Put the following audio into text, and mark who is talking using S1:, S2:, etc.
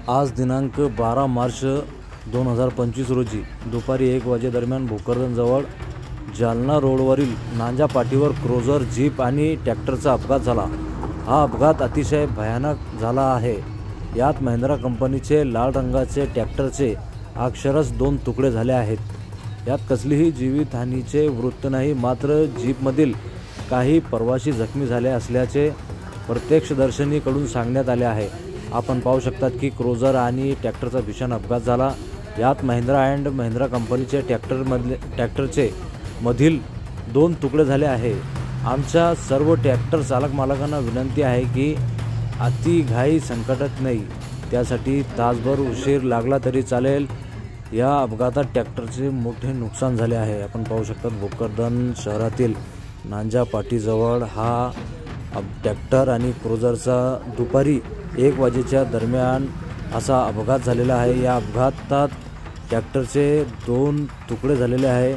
S1: आज दिनांक 12 मार्च 2025 रोजी दुपारी 1 वाजेदरम्यान भोकरदनजवळ जालना रोडवरील नांजा पाटीवर क्रोझर, जीप आणि ट्रॅक्टरचा अपघात झाला। हा अपघात अतिशय भयानक झाला आहे। यात महिंद्रा कंपनीचे लाल रंगाचे ट्रॅक्टरचे अक्षरशः 2 तुकडे झाले आहेत। यात कसलीही जीवितहानीचे वृत्त नाही, मात्र जीपमधील काही प्रवासी जखमी झाले असल्याचे प्रत्यक्षदर्शींकडून सांगण्यात आले आहे। आपण पाहू शकतात की क्रोझर आणि ट्रॅक्टरचा भीषण अपघात झाला। यात महिंद्रा कंपनीचे ट्रॅक्टरचे मधील 2 तुकडे झाले आहे। आमच्या सर्व ट्रॅक्टर चालक मालकांना विनंती आहे की अति घाई संकटात नाही, त्यासाठी तासभर उशीर लागला तरी चालेल। या अपघातात ट्रॅक्टरचे मोठे नुकसान झाले आहे। आपण पाहू शकता भोकरदन शहरातील नांजा पाटीजवळ हा ट्रॅक्टर आणि क्रोझरचा दुपारी 1 वाजेच्या दरम्यान असा अपघात झालेला आहे। या अपघातात ट्रॅक्टरचे 2 तुकडे झालेले आहे।